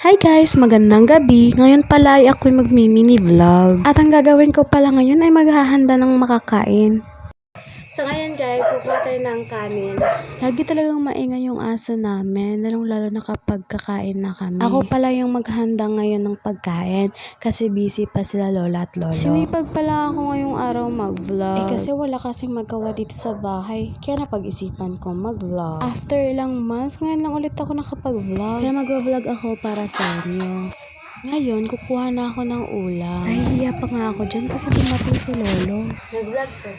Hi guys! Magandang gabi! Ngayon pala ay ako'y magmi-mini vlog. At ang gagawin ko pala ngayon ay maghahanda ng makakain. So ngayon guys, kukuha tayo ng kanin. Lagi talagang maingay yung aso namin, lalong-lalo na kapag kakain na kami. Ako pala yung maghanda ngayon ng pagkain kasi busy pa sila lola at lolo. Sinipag pala ako ngayong araw mag-vlog. Kasi wala kasing magawa dito sa bahay, kaya napag-isipan ko mag-vlog. After ilang months, ngayon lang ulit ako nakapag-vlog. Kaya mag-vlog ako para sa inyo. Ngayon, kukuha na ako ng ulam. Nahihiya pa nga ako dyan kasi dumating si lolo. Nag-vlog ko.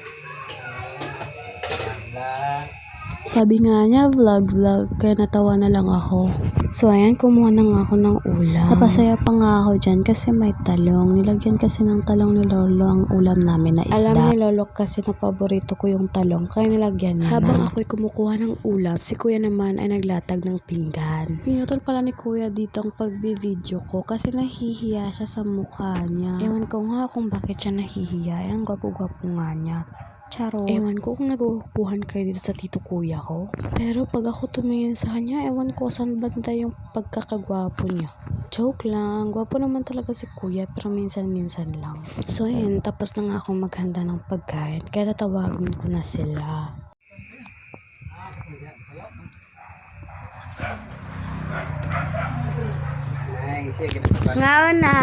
Sabi nga niya, vlog, kaya natawa na lang ako. So, ayan, kumuha na nga ako ng ulam. Napasaya pa nga ako dyan kasi may talong. Nilagyan kasi ng talong ni lolo ang ulam namin na isda. Alam ni lolo kasi na paborito ko yung talong, kaya nilagyan niya habang ako'y kumukuha ng ulam, si kuya naman ay naglatag ng pinggan. Pinutol pala ni kuya dito ang pagbi-video ko kasi nahihiya siya sa mukha niya. Ewan ko nga kung bakit siya nahihiya. Ang gwapo-gwapo nga niya. Charo. Ewan ko kung nagugupuhan kayo dito sa tito kuya ko. Pero pag ako tumingin sa kanya, ewan ko saan banda yung pagkakagwapo niya. Joke lang. Gwapo naman talaga si kuya pero minsan-minsan lang. So ayun, tapos na nga akong maghanda ng pagkain. Kaya tatawagin ko na sila. Ngaon na.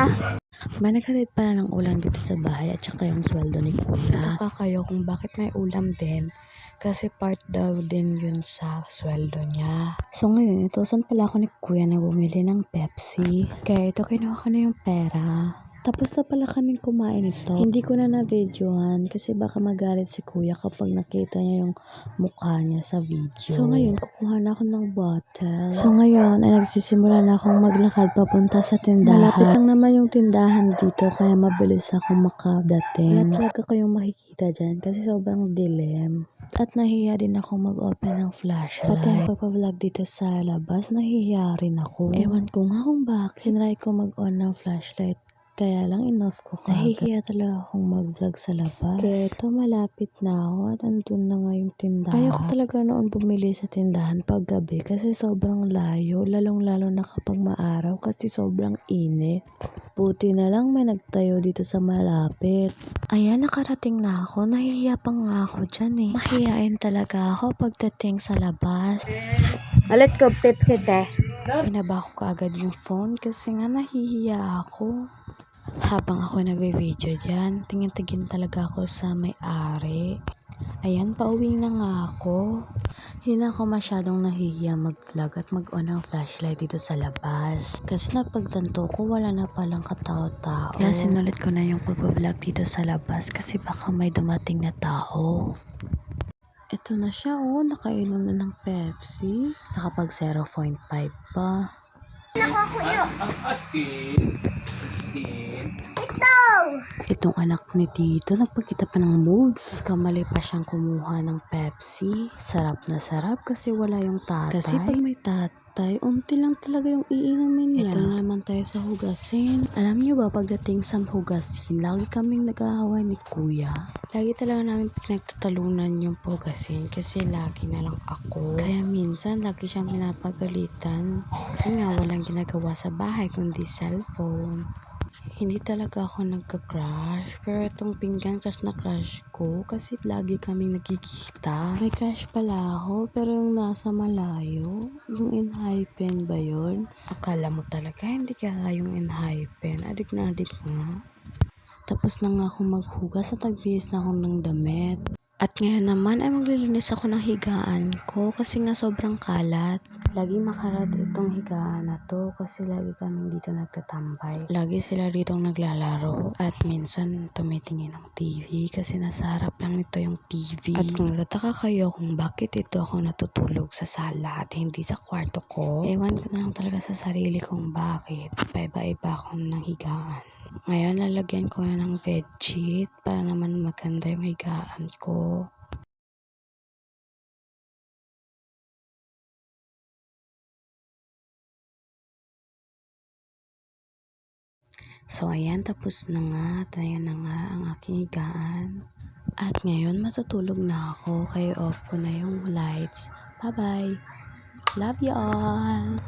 May naghatid pala ng ulam dito sa bahay at saka yung sweldo ni kuya. Taka kayo kung bakit may ulam din. Kasi part daw din yun sa sweldo niya. So ngayon, itusan pala ako ni kuya na bumili ng Pepsi. Kaya ito, kinuha ko na yung pera. Tapos na pala kaming kumain ito. Hindi ko na na-videohan kasi baka magalit si kuya kapag nakita niya yung mukha niya sa video. So ngayon, kukuha na ako ng bottle. So ngayon, ay nagsisimula na akong maglakad papunta sa tindahan. Malapit lang naman yung tindahan dito kaya mabilis akong makadating. Lag ako yung makikita dyan kasi sobrang dilim. At nahihiya din ako mag-open ng flashlight. Pati ang pagpa-vlog dito sa labas, nahihiya rin ako. Ewan ko nga kung bakit. Hinry ko mag-on ng flashlight. Kaya lang enough ko kagad. Nahihiya talaga akong mag-vlog sa labas. Kaya ito, malapit na ako at andun na nga yung tindahan. Ayaw ko talaga noon bumili sa tindahan pag gabi kasi sobrang layo. Lalong-lalo na kapag maaraw kasi sobrang init. Buti na lang may nagtayo dito sa malapit. Ayan, nakarating na ako. Nahihiya pa nga ako dyan eh. Mahihain talaga ako pagdating sa labas. Alit ko, Pepsi te. Pinaba ko kaagad yung phone kasi nga nahihiya ako. Habang ako nagbe-video dyan, tingin-tingin talaga ako sa may-ari. Ayan, pauwi na nga ako. Hindi na ako masyadong nahihiya mag-vlog at mag-on ng flashlight dito sa labas. Kasi napagtanto ko, wala na palang katao-tao. Kaya sinulit ko na yung pag-vlog dito sa labas kasi baka may dumating na tao. Ito na siya, oh. Nakainom na ng Pepsi. Nakapag 0.5 pa. Itong anak ni Tito, nagpakita pa ng moves. Kamali pa siyang kumuha ng Pepsi. Sarap na sarap kasi wala yung tatay. Kasi pag may tatay, unti lang talaga yung iinumin niya. Ito na naman tayo sa hugasin. Alam niyo ba, pagdating sa hugasin, lagi kaming nag-aaway ni kuya. Lagi talaga namin pinagtatalunan yung hugasin kasi lagi na lang ako. Kaya minsan, lagi siyang pinapagalitan. Kasi nga walang ginagawa sa bahay kundi cellphone. Hindi talaga ako nagka-crush, pero itong pinggan crush na crush ko kasi lagi kaming nagkikita. May crush pala ako, pero yung nasa malayo, yung Enhypen ba yun? Akala mo talaga hindi kaya yung Enhypen, adik na nga. Tapos na nga akong maghugas at nagbihis na ako ng damit. At ngayon naman ay maglilinis ako ng higaan ko kasi nga sobrang kalat. Lagi makalat itong higaan na to kasi lagi kami dito nagtatambay. Lagi sila dito naglalaro at minsan tumitingin ng TV kasi nasa harap lang nito yung TV. At kung nagtataka kayo kung bakit ito ako natutulog sa sala at hindi sa kwarto ko, ewan ko na lang talaga sa sarili kong bakit. Paiba-iba akong ng higaan. Ngayon, lalagyan ko na ng bedsheet para naman maganda yung higaan ko. So, ayan, tapos na nga. Tayo na nga ang aking higaan. At ngayon, matutulog na ako. Kaya off ko na yung lights. Bye-bye! Love you all!